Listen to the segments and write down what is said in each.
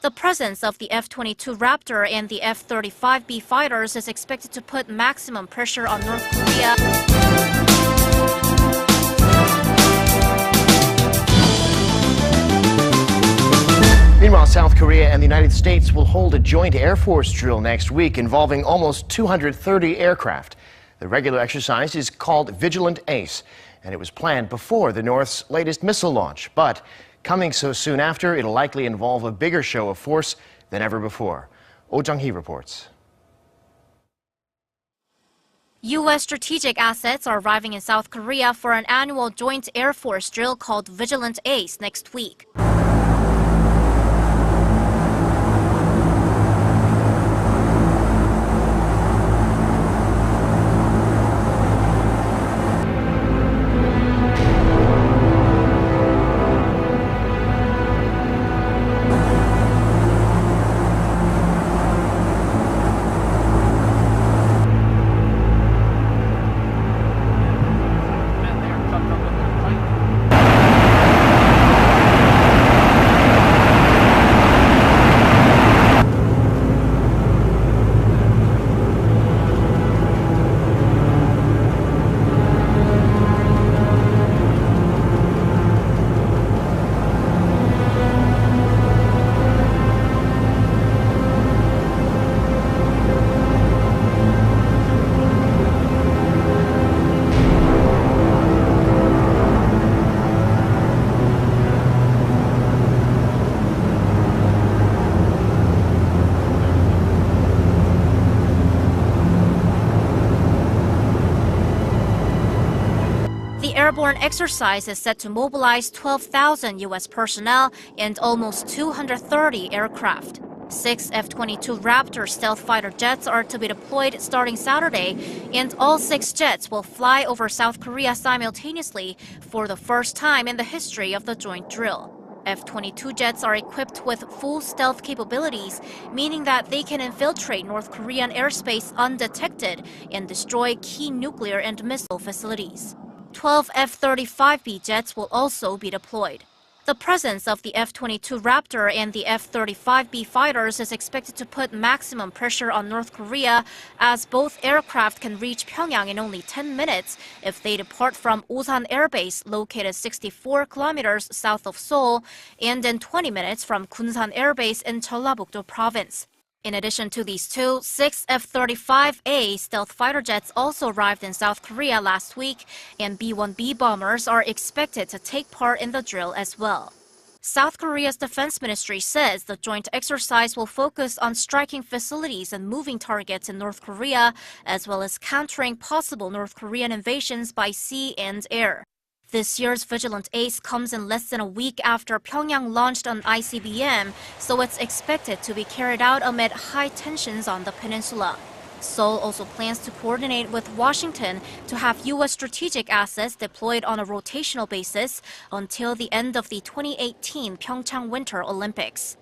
The presence of the F-22 Raptor and the F-35B fighters is expected to put maximum pressure on North Korea. Meanwhile, South Korea and the United States will hold a joint Air Force drill next week involving almost 230 aircraft. The regular exercise is called Vigilant Ace, and it was planned before the North's latest missile launch. But coming so soon after, it'll likely involve a bigger show of force than ever before. Oh Jung-hee reports. U.S. strategic assets are arriving in South Korea for an annual joint Air Force drill called Vigilant Ace next week. The airborne exercise is set to mobilize 12,000 U.S. personnel and almost 230 aircraft. 6 F-22 Raptor stealth fighter jets are to be deployed starting Saturday, and all 6 jets will fly over South Korea simultaneously for the first time in the history of the joint drill. F-22 jets are equipped with full stealth capabilities, meaning that they can infiltrate North Korean airspace undetected and destroy key nuclear and missile facilities. 12 F-35B jets will also be deployed. The presence of the F-22 Raptor and the F-35B fighters is expected to put maximum pressure on North Korea, as both aircraft can reach Pyongyang in only 10 minutes if they depart from Osan Air Base, located 64 kilometers south of Seoul, and in 20 minutes from Kunsan Air Base in Jeollabuk-do Province. In addition to these two, 6 F-35A stealth fighter jets also arrived in South Korea last week, and B-1B bombers are expected to take part in the drill as well. South Korea's defense ministry says the joint exercise will focus on striking facilities and moving targets in North Korea, as well as countering possible North Korean invasions by sea and air. This year's Vigilant Ace comes in less than a week after Pyongyang launched an ICBM, so it's expected to be carried out amid high tensions on the peninsula. Seoul also plans to coordinate with Washington to have U.S. strategic assets deployed on a rotational basis until the end of the 2018 Pyeongchang Winter Olympics.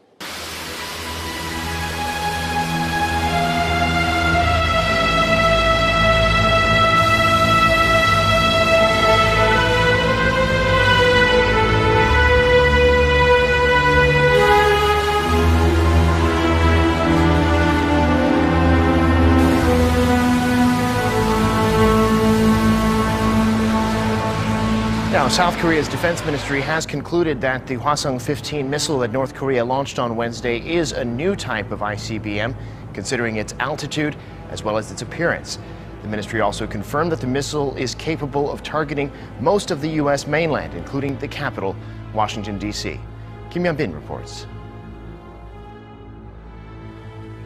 Now, South Korea's defense ministry has concluded that the Hwasong-15 missile that North Korea launched on Wednesday is a new type of ICBM, considering its altitude as well as its appearance. The ministry also confirmed that the missile is capable of targeting most of the U.S. mainland, including the capital, Washington, D.C. Kim Hyun-bin reports.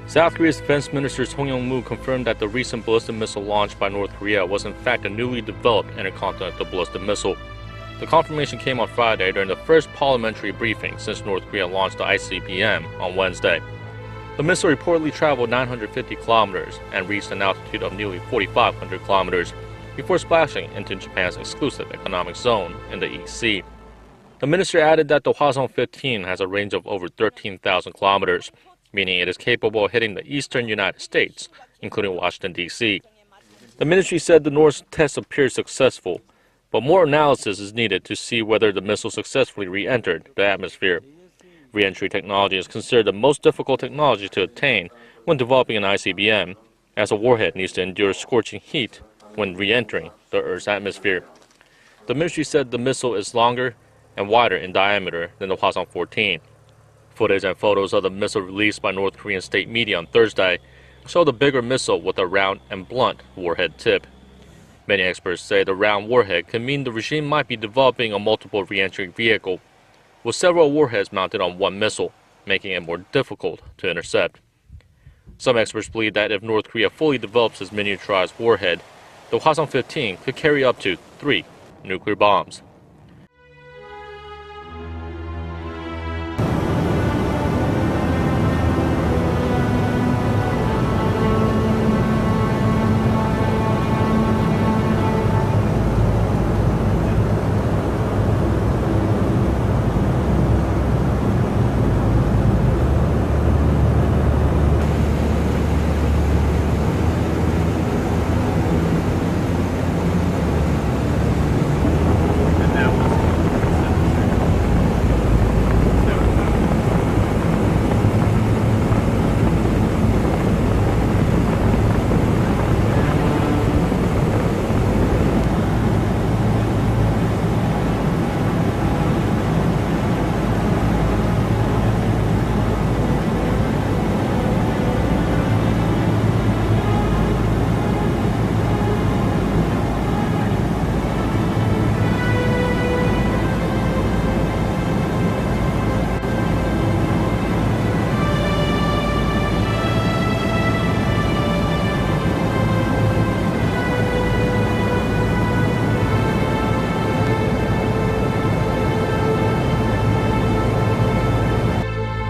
South Korea's Defense Minister Song Yong-moo confirmed that the recent ballistic missile launched by North Korea was in fact a newly developed intercontinental ballistic missile. The confirmation came on Friday during the first parliamentary briefing since North Korea launched the ICBM on Wednesday. The missile reportedly traveled 950 kilometers and reached an altitude of nearly 4,500 kilometers before splashing into Japan's exclusive economic zone in the East Sea. The minister added that the Hwasong-15 has a range of over 13,000 kilometers, meaning it is capable of hitting the eastern United States, including Washington, D.C. The ministry said the North's test appeared successful, but more analysis is needed to see whether the missile successfully re-entered the atmosphere. Re-entry technology is considered the most difficult technology to attain when developing an ICBM, as a warhead needs to endure scorching heat when re-entering the Earth's atmosphere. The ministry said the missile is longer and wider in diameter than the Hwasong-14. Footage and photos of the missile released by North Korean state media on Thursday show the bigger missile with a round and blunt warhead tip. Many experts say the round warhead could mean the regime might be developing a multiple re-entry vehicle, with several warheads mounted on one missile, making it more difficult to intercept. Some experts believe that if North Korea fully develops its miniaturized warhead, the Hwasong-15 could carry up to 3 nuclear bombs.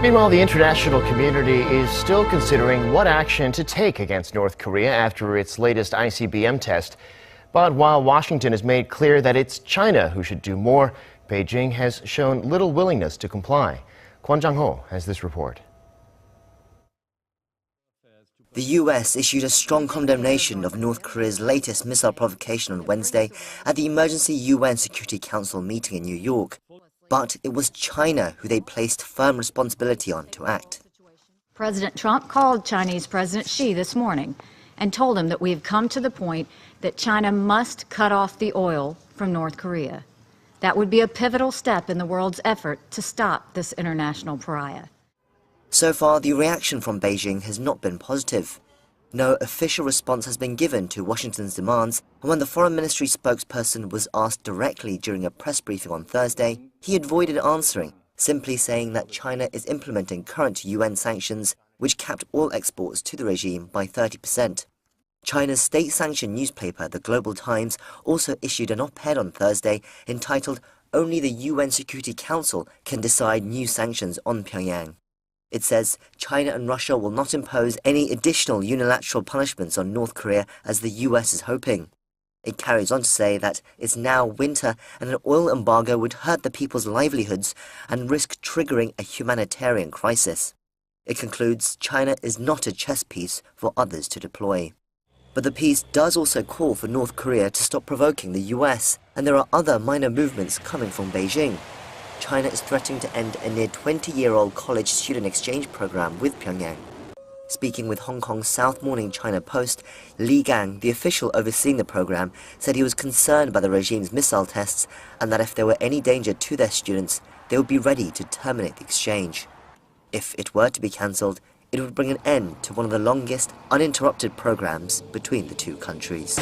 Meanwhile, the international community is still considering what action to take against North Korea after its latest ICBM test. But while Washington has made clear that it's China who should do more, Beijing has shown little willingness to comply. Kwon Jang-ho has this report. The U.S. issued a strong condemnation of North Korea's latest missile provocation on Wednesday at the Emergency UN Security Council meeting in New York. But it was China who they placed firm responsibility on to act. President Trump called Chinese President Xi this morning and told him that we have come to the point that China must cut off the oil from North Korea. That would be a pivotal step in the world's effort to stop this international pariah. So far, the reaction from Beijing has not been positive. No official response has been given to Washington's demands, and when the Foreign Ministry spokesperson was asked directly during a press briefing on Thursday, he avoided answering, simply saying that China is implementing current UN sanctions, which capped all exports to the regime by 30%. China's state-sanctioned newspaper, The Global Times, also issued an op-ed on Thursday entitled "Only the UN Security Council can decide new sanctions on Pyongyang." It says China and Russia will not impose any additional unilateral punishments on North Korea as the US is hoping. It carries on to say that it's now winter and an oil embargo would hurt the people's livelihoods and risk triggering a humanitarian crisis. It concludes China is not a chess piece for others to deploy. But the piece does also call for North Korea to stop provoking the US, and there are other minor movements coming from Beijing. China is threatening to end a near 20-year-old college student exchange program with Pyongyang. Speaking with Hong Kong's South Morning China Post, Li Gang, the official overseeing the program, said he was concerned by the regime's missile tests and that if there were any danger to their students, they would be ready to terminate the exchange. If it were to be cancelled, it would bring an end to one of the longest, uninterrupted programs between the two countries.